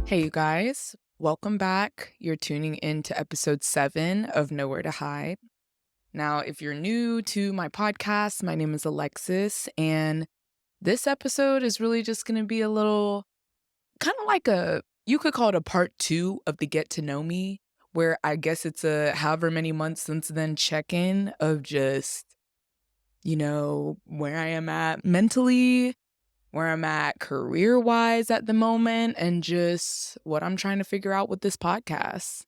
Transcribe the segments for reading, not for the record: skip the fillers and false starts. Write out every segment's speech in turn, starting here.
Hey, you guys, welcome back. You're tuning in to episode 7 of Nowhere to Hide. Now, if you're new to my podcast, my name is Alexis, and this episode is really just going to be a little kind of like you could call it a part 2 of the Get to Know Me, where I guess it's a however many months since then check-in of just, where I am at mentally, where I'm at career-wise at the moment, and just what I'm trying to figure out with this podcast.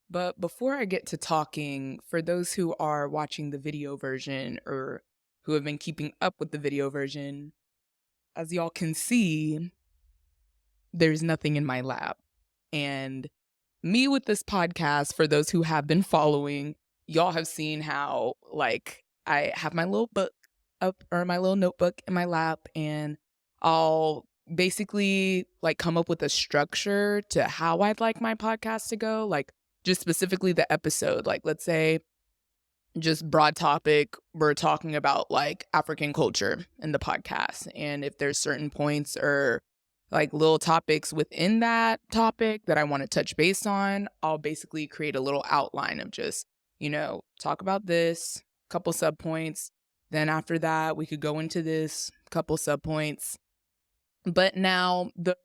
But before I get to talking, for those who are watching the video version or who have been keeping up with the video version, as y'all can see, there's nothing in my lap. And me with this podcast, for those who have been following, y'all have seen how, I have my little book up, or my little notebook in my lap, and I'll basically come up with a structure to how I'd like my podcast to go, just specifically the episode. Let's say just broad topic, we're talking about African culture in the podcast, and if there's certain points or little topics within that topic that I want to touch base on, I'll basically create a little outline of just talk about this, couple sub points. Then after that, we could go into this couple sub points. But now the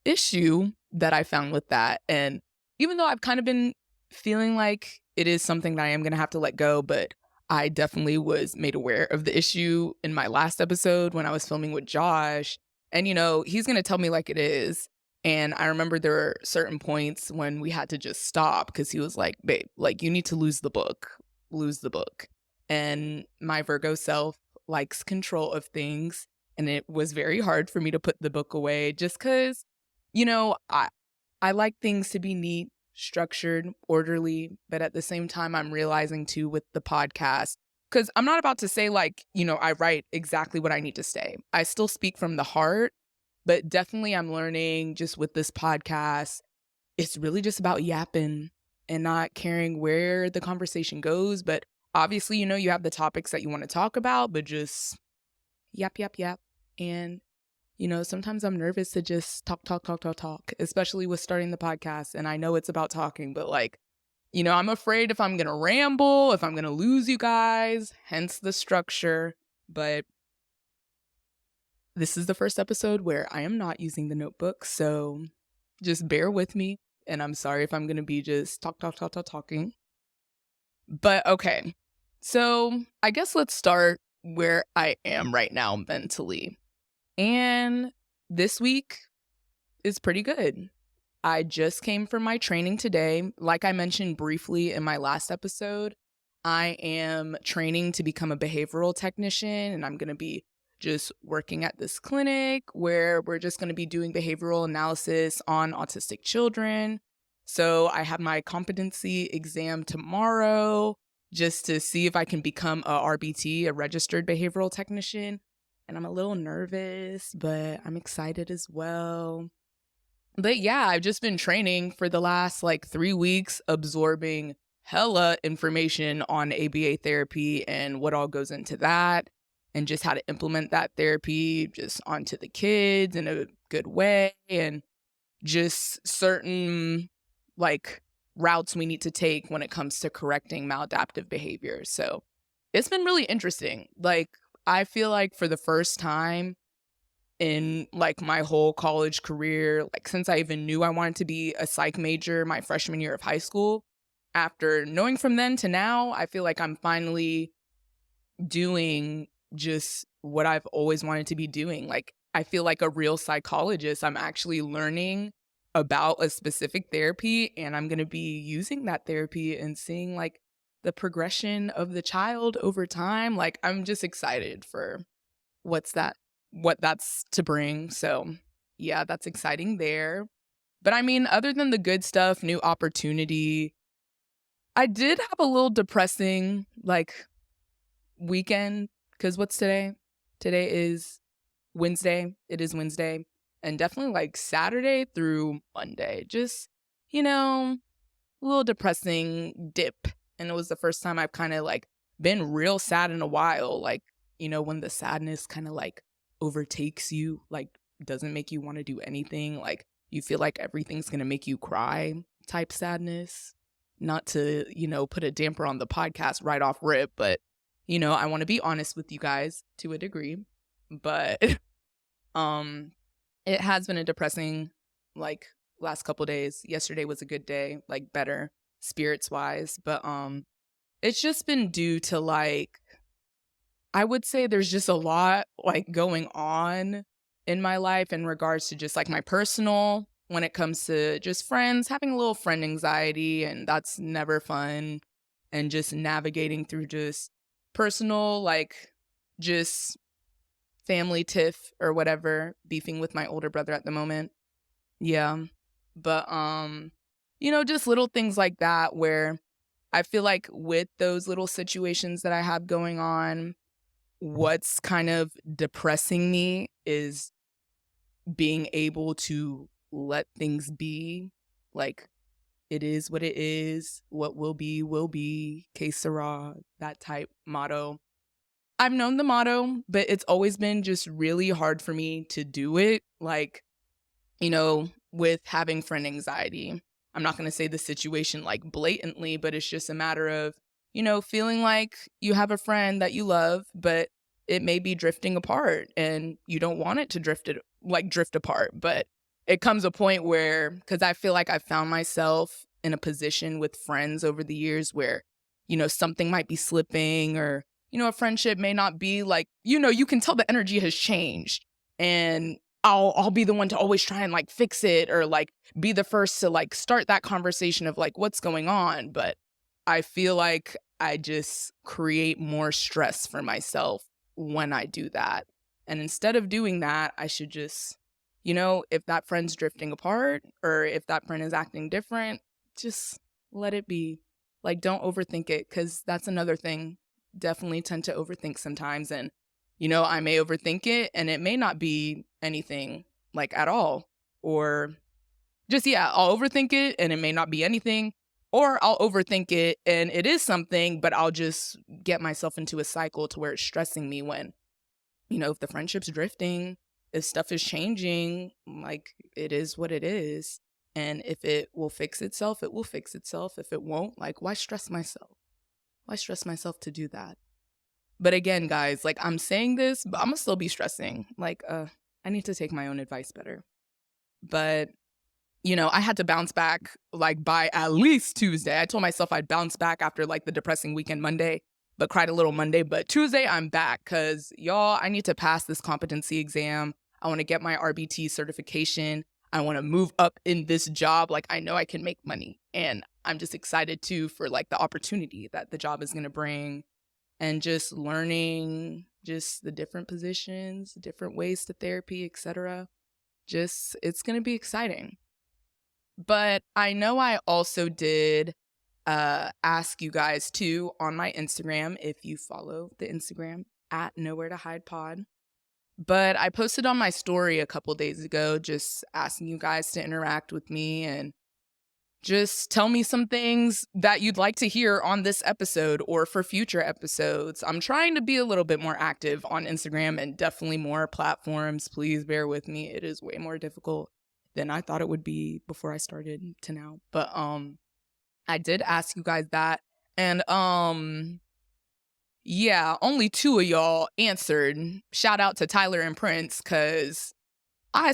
issue that I found with that, and even though I've kind of been feeling like it is something that I am going to have to let go, but I definitely was made aware of the issue in my last episode when I was filming with Josh. And, he's going to tell me like it is. And I remember there were certain points when we had to just stop because he was like, babe, you need to lose the book. And my Virgo self likes control of things. And it was very hard for me to put the book away just because, I like things to be neat, structured, orderly. But at the same time, I'm realizing too with the podcast, because I'm not about to say I write exactly what I need to say. I still speak from the heart, but definitely I'm learning just with this podcast, it's really just about yapping and not caring where the conversation goes. But obviously, you have the topics that you want to talk about, but just yap. And, sometimes I'm nervous to just talk, especially with starting the podcast. And I know it's about talking, but I'm afraid if I'm going to ramble, if I'm going to lose you guys, hence the structure. But this is the first episode where I am not using the notebook. So just bear with me. And I'm sorry if I'm going to be just talking. But okay. So I guess let's start where I am right now mentally. And this week is pretty good. I just came from my training today. Like I mentioned briefly in my last episode, I am training to become a behavioral technician, and I'm going to be just working at this clinic where we're just going to be doing behavioral analysis on autistic children. So I have my competency exam tomorrow just to see if I can become a RBT, a registered behavioral technician. And I'm a little nervous, but I'm excited as well. But yeah, I've just been training for the last 3 weeks, absorbing hella information on ABA therapy and what all goes into that, and just how to implement that therapy just onto the kids in a good way, and just certain routes we need to take when it comes to correcting maladaptive behavior. So it's been really interesting. I feel like for the first time in my whole college career, since I even knew I wanted to be a psych major my freshman year of high school, after knowing from then to now, I feel like I'm finally doing just what I've always wanted to be doing. I feel like a real psychologist. I'm actually learning about a specific therapy, and I'm going to be using that therapy and seeing the progression of the child over time. I'm just excited for what that's to bring. So yeah, that's exciting there. But I mean, other than the good stuff, new opportunity, I did have a little depressing weekend, because what's today? Today is Wednesday. It is Wednesday. And definitely Saturday through Monday. Just, a little depressing dip. And it was the first time I've kind of been real sad in a while. when the sadness kind of like overtakes you, like doesn't make you want to do anything, like you feel like everything's going to make you cry type sadness. Not to, put a damper on the podcast right off rip, but, I want to be honest with you guys to a degree. But it has been a depressing, like, last couple days. Yesterday was a good day, like better spirits wise. But it's just been due to like, I would say there's just a lot like going on in my life in regards to just like my personal, when it comes to just friends, having a little friend anxiety, and that's never fun. And just navigating through just personal, like just family tiff or whatever, beefing with my older brother at the moment. Yeah. But, just little things like that where I feel like with those little situations that I have going on, what's kind of depressing me is being able to let things be. Like, it is what it is. What will be. Que sera, that type motto. I've known the motto, but it's always been just really hard for me to do it. Like, with having friend anxiety. I'm not going to say the situation like blatantly, but it's just a matter of, feeling like you have a friend that you love, but it may be drifting apart and you don't want it to drift apart. But it comes a point where, because I feel like I've found myself in a position with friends over the years where, something might be slipping, or, a friendship may not be like, you can tell the energy has changed, and I'll be the one to always try and like fix it, or like be the first to like start that conversation of like what's going on. But I feel like I just create more stress for myself when I do that. And instead of doing that, I should just, if that friend's drifting apart or if that friend is acting different, just let it be. Like, don't overthink it, because that's another thing. Definitely tend to overthink sometimes. And, I may overthink it and it may not be anything like at all. Or just, I'll overthink it and it may not be anything. Or I'll overthink it and it is something, but I'll just get myself into a cycle to where it's stressing me when, if the friendship's drifting, if stuff is changing, like it is what it is. And if it will fix itself, it will fix itself. If it won't, like, why stress myself? Why stress myself to do that? But again, guys, like I'm saying this, but I'm gonna still be stressing. Like, I need to take my own advice better. But, I had to bounce back like by at least Tuesday. I told myself I'd bounce back after like the depressing weekend Monday, but cried a little Monday. But Tuesday, I'm back because, y'all, I need to pass this competency exam. I want to get my RBT certification. I want to move up in this job. Like, I know I can make money. And I'm just excited, too, for, like, the opportunity that the job is going to bring. And just learning just the different positions, different ways to therapy, etc. Just, it's going to be exciting. But I know I also did ask you guys, too, on my Instagram, if you follow the Instagram, at Nowhere to Hide Pod. But I posted on my story a couple days ago just asking you guys to interact with me and just tell me some things that you'd like to hear on this episode or for future episodes. I'm trying to be a little bit more active on Instagram and definitely more platforms. Please bear with me. It is way more difficult than I thought it would be before I started to now. But I did ask you guys that. And yeah, only 2 of y'all answered. Shout out to Tyler and Prince, because I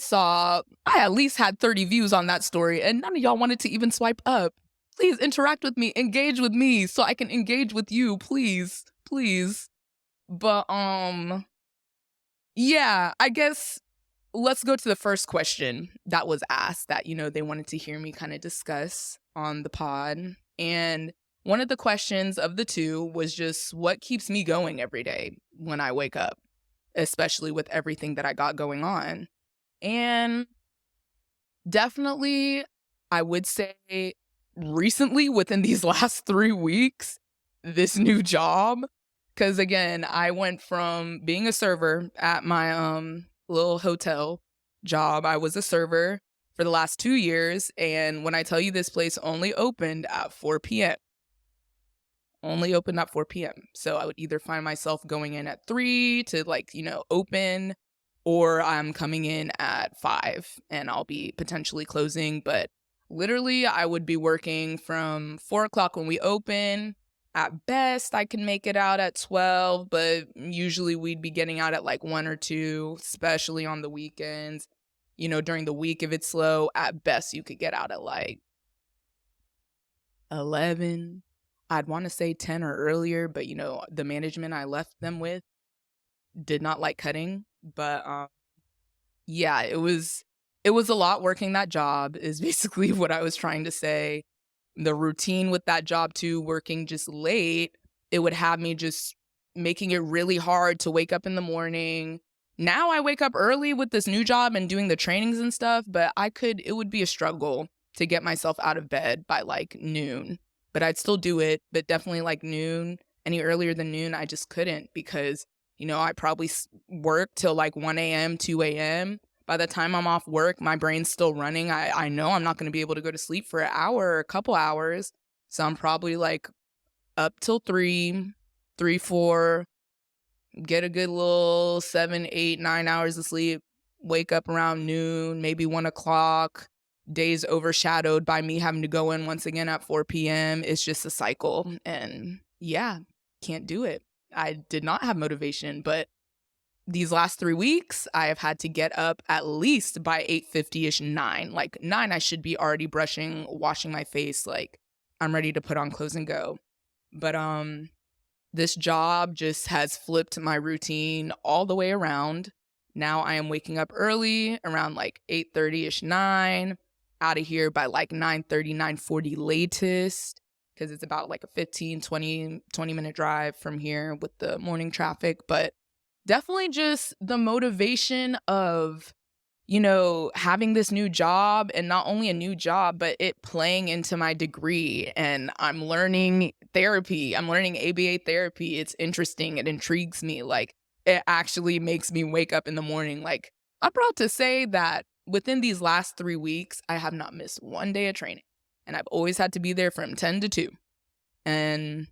at least had 30 views on that story and none of y'all wanted to even swipe up. Please interact with me, engage with me so I can engage with you, please, please. But, yeah, I guess let's go to the first question that was asked that, they wanted to hear me kind of discuss on the pod. And one of the questions of the 2 was just what keeps me going every day when I wake up, especially with everything that I got going on. And definitely, I would say recently, within these last 3 weeks, this new job. Because again, I went from being a server at my little hotel job. I was a server for the last 2 years. And when I tell you this place only opened at 4 p.m., only opened at 4 p.m. So I would either find myself going in at 3 to open, or I'm coming in at 5 and I'll be potentially closing. But literally, I would be working from 4 o'clock when we open. At best, I can make it out at 12, but usually we'd be getting out at like 1 or 2, especially on the weekends. During the week, if it's slow, at best you could get out at like 11. I'd want to say 10 or earlier, but the management I left them with did not like cutting. But yeah, it was a lot working that job is basically what I was trying to say. The routine with that job too, working just late, it would have me just making it really hard to wake up in the morning. Now I wake up early with this new job and doing the trainings and stuff, but it would be a struggle to get myself out of bed by like noon. But I'd still do it, but definitely like noon, any earlier than noon, I just couldn't because, I probably work till like 1 a.m., 2 a.m. By the time I'm off work, my brain's still running. I know I'm not going to be able to go to sleep for an hour or a couple hours. So I'm probably like up till 3, 4, get a good little 7, 8, 9 hours of sleep, wake up around noon, maybe 1 o'clock. Days overshadowed by me having to go in once again at 4 p.m. It's just a cycle. And yeah, can't do it. I did not have motivation, but these last 3 weeks, I have had to get up at least by 8:50ish, 9. Like 9, I should be already brushing, washing my face. Like I'm ready to put on clothes and go. But this job just has flipped my routine all the way around. Now I am waking up early around like 8:30ish, 9, out of here by like 9:30, 9:40 latest, because it's about like a 15, 20 minute drive from here with the morning traffic. But definitely just the motivation of, having this new job, and not only a new job, but it playing into my degree. And I'm learning therapy. I'm learning ABA therapy. It's interesting. It intrigues me. Like, it actually makes me wake up in the morning. Like, I'm proud to say that within these last 3 weeks, I have not missed one day of training. And I've always had to be there from 10 to 2. And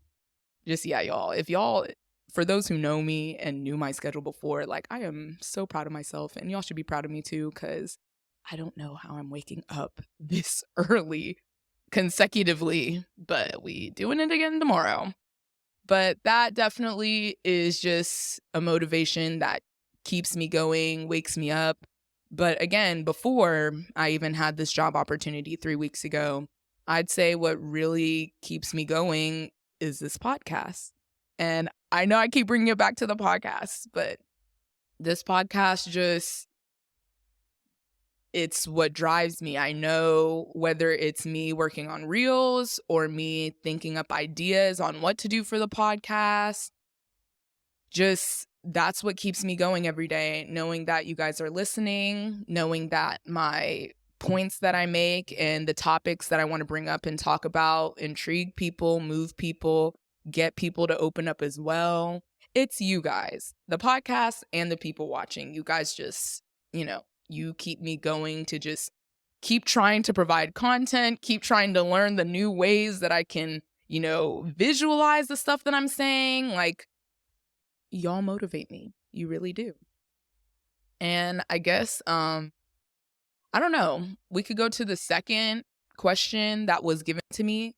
just, yeah, y'all, for those who know me and knew my schedule before, like, I am so proud of myself, and y'all should be proud of me too, because I don't know how I'm waking up this early consecutively, but we doing it again tomorrow. But that definitely is just a motivation that keeps me going, wakes me up. But again, before I even had this job opportunity 3 weeks ago, I'd say what really keeps me going is this podcast. And I know I keep bringing it back to the podcast, but this podcast it's what drives me. I know whether it's me working on reels or me thinking up ideas on what to do for the podcast, just that's what keeps me going every day, knowing that you guys are listening, knowing that my points that I make and the topics that I want to bring up and talk about intrigue people, move people, get people to open up as well. It's you guys, the podcast and the people watching. You guys just, you keep me going to just keep trying to provide content, keep trying to learn the new ways that I can, visualize the stuff that I'm saying. Like, y'all motivate me. You really do. And I guess, I don't know, we could go to the second question that was given to me.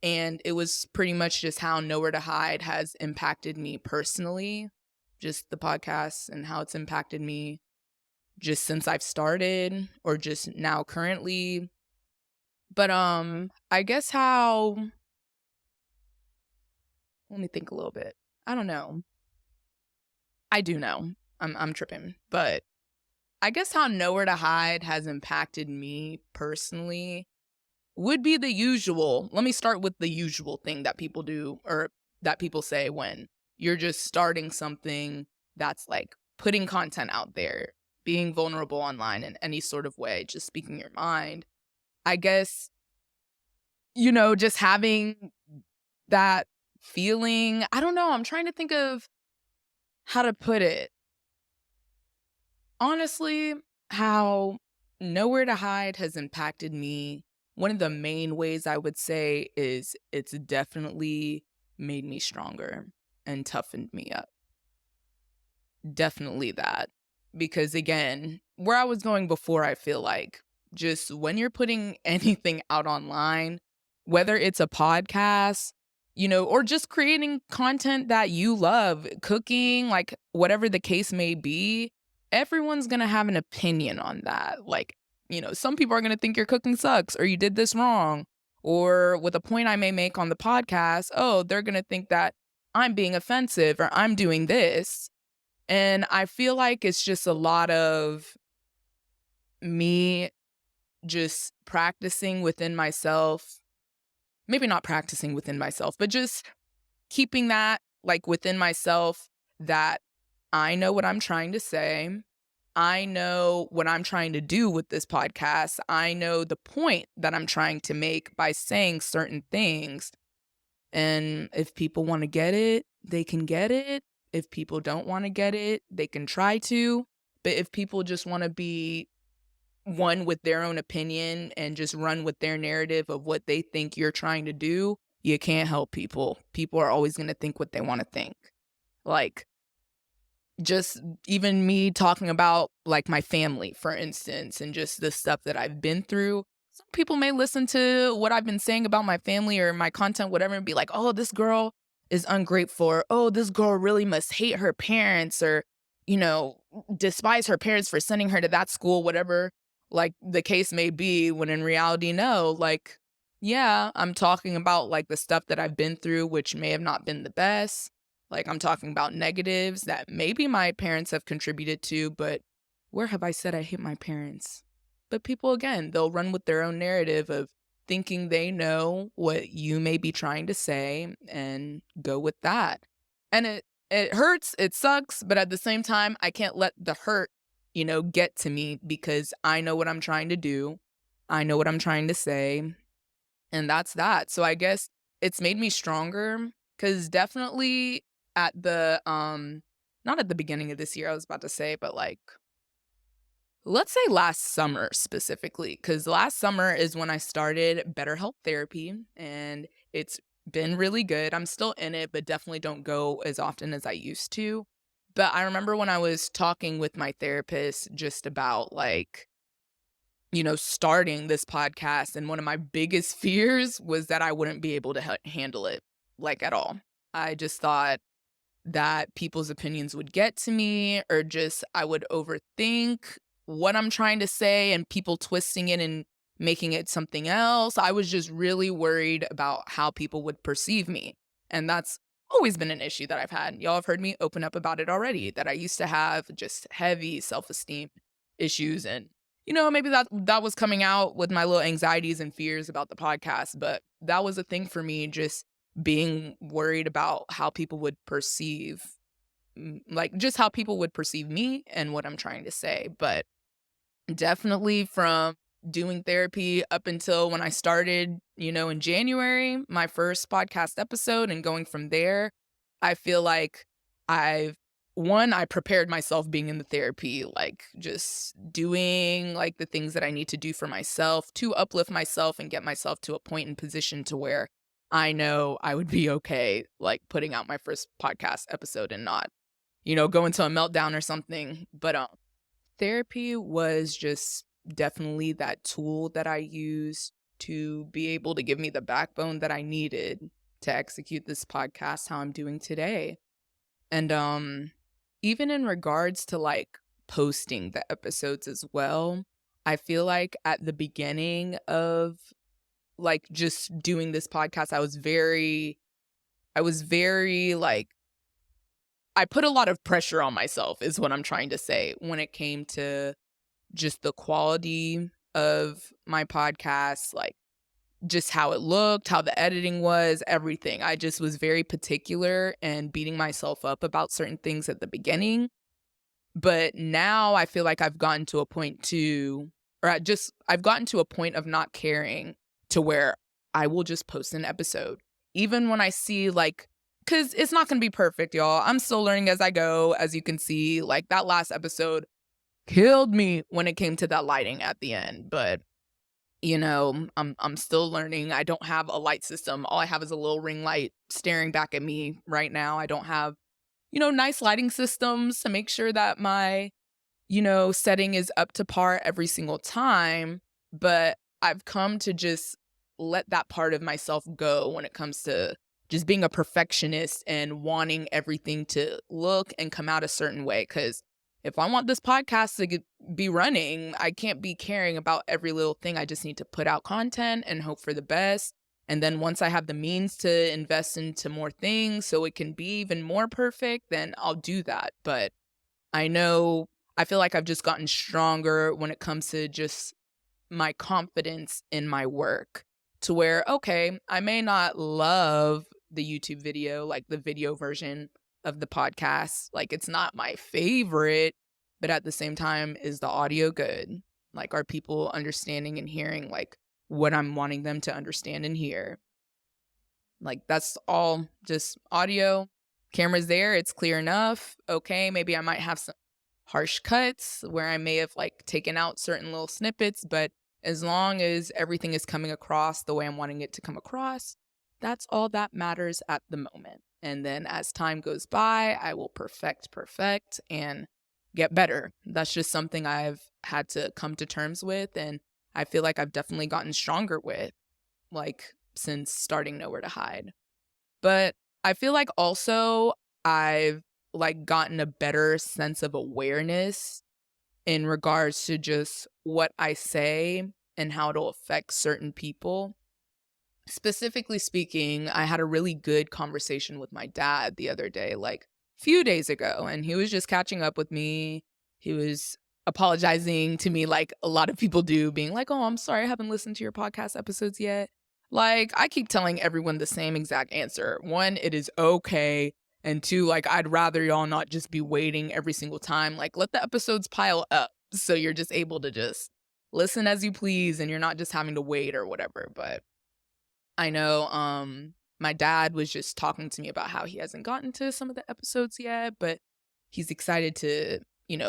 And it was pretty much just how Nowhere to Hide has impacted me personally, just the podcast and how it's impacted me just since I've started or just now currently. But I guess let me think a little bit. I don't know. I do know. I'm tripping. But I guess how Nowhere to Hide has impacted me personally would be the usual. Let me start with the usual thing that people do or that people say when you're just starting something that's like putting content out there, being vulnerable online in any sort of way, just speaking your mind. I guess, just having that feeling. I don't know. I'm trying to think of how to put it. Honestly, how Nowhere to Hide has impacted me, one of the main ways I would say is it's definitely made me stronger and toughened me up. Definitely that. Because again, where I was going before, I feel like just when you're putting anything out online, whether it's a podcast, or just creating content that you love, cooking, like whatever the case may be, everyone's going to have an opinion on that. Like, some people are going to think your cooking sucks or you did this wrong. Or with a point I may make on the podcast, oh, they're going to think that I'm being offensive or I'm doing this. And I feel like it's just a lot of me just practicing within myself. Maybe not practicing within myself, but just keeping that like within myself, that I know what I'm trying to say. I know what I'm trying to do with this podcast. I know the point that I'm trying to make by saying certain things. And if people want to get it, they can get it. If people don't want to get it, they can try to. But if people just want to be one with their own opinion and just run with their narrative of what they think you're trying to do, you can't help people. People are always going to think what they want to think. Like, just even me talking about like my family, for instance, and just the stuff that I've been through. Some people may listen to what I've been saying about my family or my content, whatever, and be like, oh, this girl is ungrateful. Or, oh, this girl really must hate her parents or, despise her parents for sending her to that school, whatever, like the case may be, when in reality, no, like, yeah, I'm talking about like the stuff that I've been through, which may have not been the best. Like, I'm talking about negatives that maybe my parents have contributed to, but where have I said I hate my parents? But people, again, they'll run with their own narrative of thinking they know what you may be trying to say and go with that. And it hurts, it sucks, but at the same time, I can't let the hurt, get to me, because I know what I'm trying to do. I know what I'm trying to say. And that's that. So I guess it's made me stronger, because definitely at the not at the beginning of this year, I was about to say, but like, let's say last summer specifically, because last summer is when I started BetterHelp therapy, and it's been really good. I'm still in it, but definitely don't go as often as I used to. But I remember when I was talking with my therapist just about like, starting this podcast, and one of my biggest fears was that I wouldn't be able to handle it, like, at all. I just thought that people's opinions would get to me, or just I would overthink what I'm trying to say and people twisting it and making it something else. I was just really worried about how people would perceive me. And that's always been an issue that I've had. Y'all have heard me open up about it already, that I used to have just heavy self-esteem issues. And, maybe that was coming out with my little anxieties and fears about the podcast. But that was a thing for me, just being worried about how people would perceive, like, just how people would perceive me and what I'm trying to say. But definitely from doing therapy up until when I started, in January, my first podcast episode, and going from there, I feel like I prepared myself being in the therapy, like just doing like the things that I need to do for myself to uplift myself and get myself to a point and position to where I know I would be okay, like putting out my first podcast episode and not, go into a meltdown or something. But therapy was just definitely that tool that I used to be able to give me the backbone that I needed to execute this podcast how I'm doing today. And even in regards to like posting the episodes as well, I feel like at the beginning of like just doing this podcast, I was very like, I put a lot of pressure on myself is what I'm trying to say when it came to just the quality of my podcast, like just how it looked, how the editing was, everything. I just was very particular and beating myself up about certain things at the beginning. But now I feel like I've gotten to a point I've gotten to a point of not caring, to where I will just post an episode. Even when I see like, because it's not going to be perfect, y'all. I'm still learning as I go. As you can see, like that last episode killed me when it came to that lighting at the end. But I'm still learning. I don't have a light system. All I have is a little ring light staring back at me right now. I don't have, nice lighting systems to make sure that my, setting is up to par every single time. But I've come to just let that part of myself go when it comes to just being a perfectionist and wanting everything to look and come out a certain way. Because if I want this podcast to be running, I can't be caring about every little thing. I just need to put out content and hope for the best. And then once I have the means to invest into more things so it can be even more perfect, then I'll do that. But I feel like I've just gotten stronger when it comes to just my confidence in my work, to where, okay, I may not love the YouTube video, like the video version of the podcast. Like, it's not my favorite, but at the same time, is the audio good? Like, are people understanding and hearing like what I'm wanting them to understand and hear? Like, that's all just audio. Camera's there, it's clear enough. Okay, maybe I might have some harsh cuts where I may have like taken out certain little snippets, but as long as everything is coming across the way I'm wanting it to come across, that's all that matters at the moment. And then as time goes by, I will perfect, and get better. That's just something I've had to come to terms with. And I feel like I've definitely gotten stronger with, like, since starting Nowhere to Hide. But I feel like also I've like gotten a better sense of awareness in regards to just what I say and how it'll affect certain people. Specifically speaking, I had a really good conversation with my dad the other day, like a few days ago, and he was just catching up with me. He was apologizing to me like a lot of people do, being like, "Oh, I'm sorry, I haven't listened to your podcast episodes yet." Like, I keep telling everyone the same exact answer. One, it is okay. And two, like, I'd rather y'all not just be waiting every single time. Like, let the episodes pile up so you're just able to just listen as you please and you're not just having to wait or whatever. But I know my dad was just talking to me about how he hasn't gotten to some of the episodes yet, but he's excited to,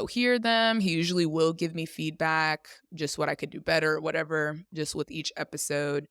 hear them. He usually will give me feedback, just what I could do better or whatever, just with each episode.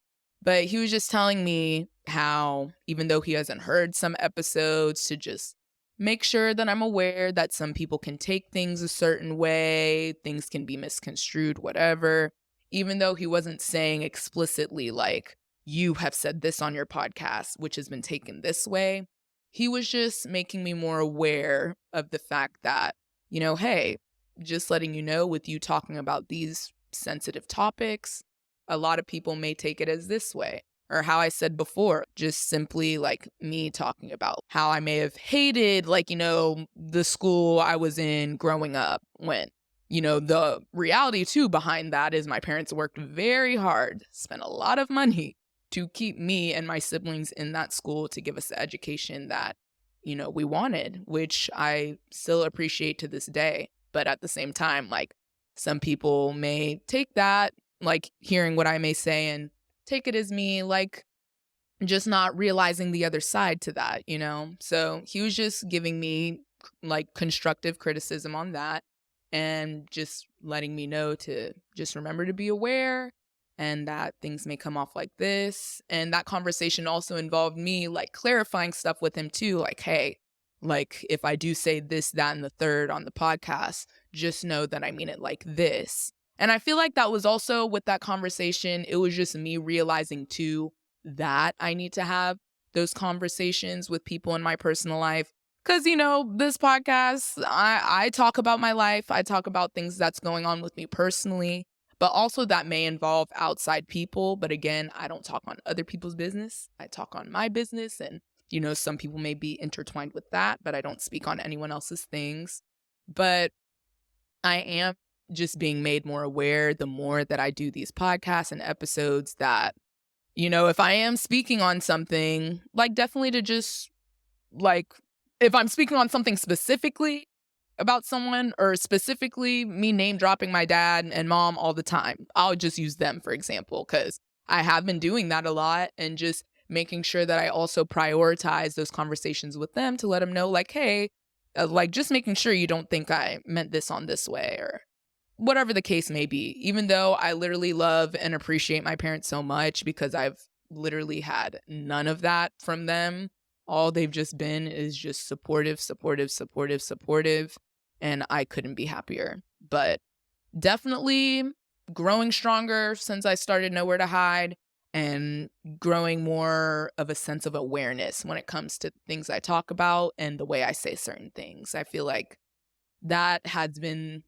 But he was just telling me how, even though he hasn't heard some episodes, to just make sure that I'm aware that some people can take things a certain way, things can be misconstrued, whatever. Even though he wasn't saying explicitly, like, you have said this on your podcast, which has been taken this way. He was just making me more aware of the fact that, hey, just letting you know, with you talking about these sensitive topics, a lot of people may take it as this way. Or how I said before, just simply like me talking about how I may have hated, like, the school I was in growing up, when, the reality too behind that is my parents worked very hard, spent a lot of money to keep me and my siblings in that school, to give us the education that, we wanted, which I still appreciate to this day. But at the same time, like, some people may take that, like, hearing what I may say, and take it as me, like, just not realizing the other side to that, So he was just giving me, like, constructive criticism on that, and just letting me know to just remember to be aware, and that things may come off like this. And that conversation also involved me, like, clarifying stuff with him too, like, hey, like, if I do say this, that, and the third on the podcast, just know that I mean it like this. And I feel like that was also, with that conversation, it was just me realizing too that I need to have those conversations with people in my personal life. Because, this podcast, I talk about my life. I talk about things that's going on with me personally, but also that may involve outside people. But again, I don't talk on other people's business. I talk on my business. And, some people may be intertwined with that, but I don't speak on anyone else's things. But I am just being made more aware the more that I do these podcasts and episodes, that, if I am speaking on something, like, definitely to just, like, if I'm speaking on something specifically about someone, or specifically me name dropping my dad and mom all the time, I'll just use them, for example, because I have been doing that a lot, and just making sure that I also prioritize those conversations with them to let them know, like, hey, like, just making sure you don't think I meant this on this way, or whatever the case may be. Even though I literally love and appreciate my parents so much because I've literally had none of that from them. All they've just been is just supportive, supportive, supportive, supportive. And I couldn't be happier. But definitely growing stronger since I started Nowhere to Hide, and growing more of a sense of awareness when it comes to things I talk about and the way I say certain things. I feel like that has been,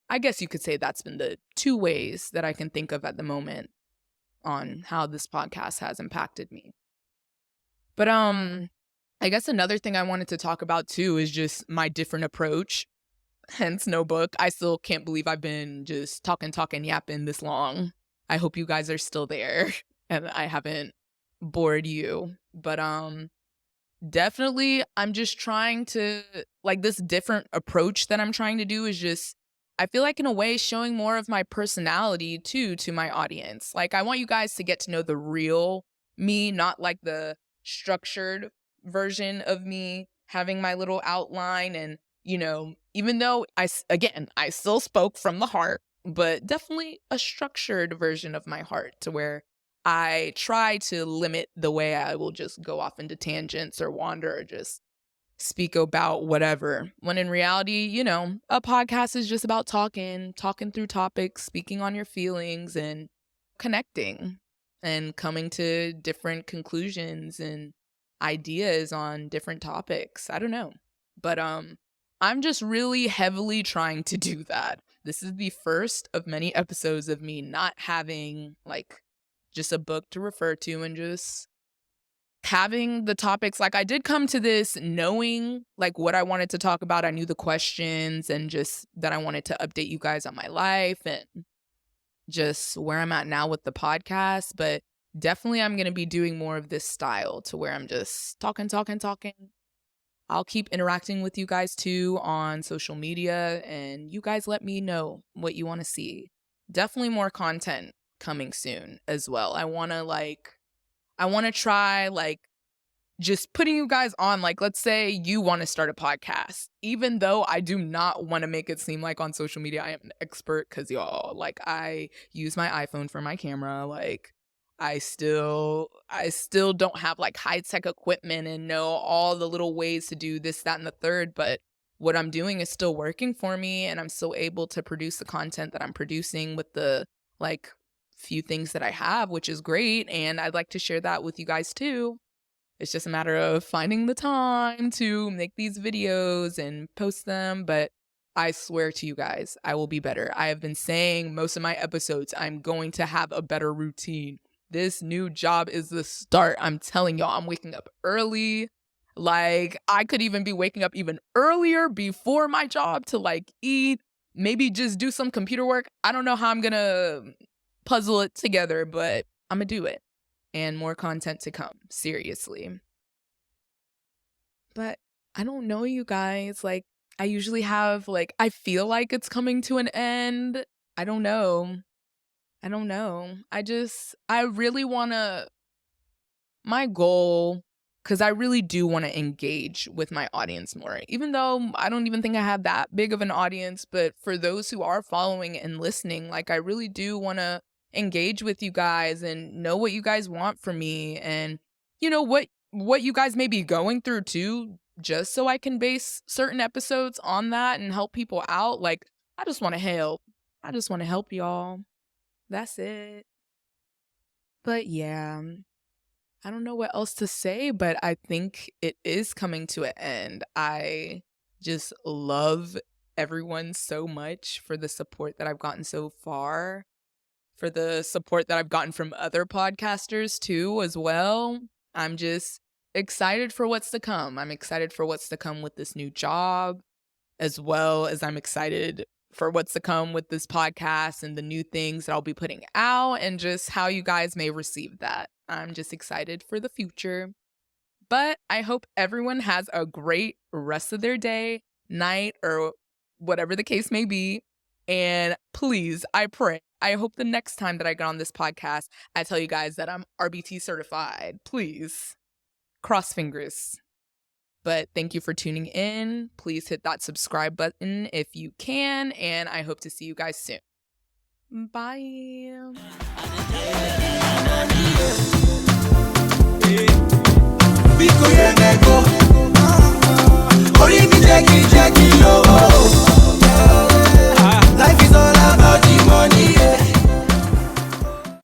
I guess you could say that's been the two ways that I can think of at the moment on how this podcast has impacted me. But I guess another thing I wanted to talk about too is just my different approach, hence no book. I still can't believe I've been just talking, yapping this long. I hope you guys are still there and I haven't bored you. But definitely I'm just trying to, like, this different approach that I'm trying to do is just, I feel like in a way showing more of my personality too to my audience. Like, I want you guys to get to know the real me, not like the structured version of me having my little outline. And, you know, even though I still spoke from the heart, but definitely a structured version of my heart to where I try to limit the way I will just go off into tangents or wander or just speak about whatever. When in reality, you know, a podcast is just about talking through topics, speaking on your feelings and connecting and coming to different conclusions and ideas on different topics. I don't know. But I'm just really heavily trying to do that. This is the first of many episodes of me not having like just a book to refer to and just having the topics. Like, I did come to this knowing like what I wanted to talk about. I knew the questions and just that I wanted to update you guys on my life and just where I'm at now with the podcast. But definitely I'm going to be doing more of this style to where I'm just talking. I'll keep interacting with you guys too on social media, and you guys let me know what you want to see. Definitely more content coming soon as well. I want to try like just putting you guys on, like, let's say you want to start a podcast, even though I do not want to make it seem like on social media I am an expert, because y'all, like, I use my iPhone for my camera. Like, I still don't have like high-tech equipment and know all the little ways to do this, that, and the third, but what I'm doing is still working for me, and I'm still able to produce the content that I'm producing with the like few things that I have, which is great, and I'd like to share that with you guys too. It's just a matter of finding the time to make these videos and post them, but I swear to you guys, I will be better. I have been saying most of my episodes, I'm going to have a better routine. This new job is the start. I'm telling y'all, I'm waking up early. Like, I could even be waking up even earlier before my job to like eat, maybe just do some computer work. I don't know how I'm gonna puzzle it together, but I'm gonna do it. And more content to come, seriously. But I don't know, you guys. Like, I usually have, like, I feel like it's coming to an end. I don't know. I really want to, my goal, because I really do want to engage with my audience more, even though I don't even think I have that big of an audience. But for those who are following and listening, like, I really do want to engage with you guys and know what you guys want from me, and you know what you guys may be going through too, just so I can base certain episodes on that and help people out. Like, I just want to help y'all. That's it. But yeah, I don't know what else to say, but I think it is coming to an end. I just love everyone so much for the support that I've gotten so far, for the support that I've gotten from other podcasters too as well. I'm just excited for what's to come. I'm excited for what's to come with this new job, as well as I'm excited for what's to come with this podcast and the new things that I'll be putting out and just how you guys may receive that. I'm just excited for the future. But I hope everyone has a great rest of their day, night, or whatever the case may be. And please, I pray, I hope the next time that I get on this podcast, I tell you guys that I'm RBT certified. Please, cross fingers. But thank you for tuning in. Please hit that subscribe button if you can, and I hope to see you guys soon. Bye. Biko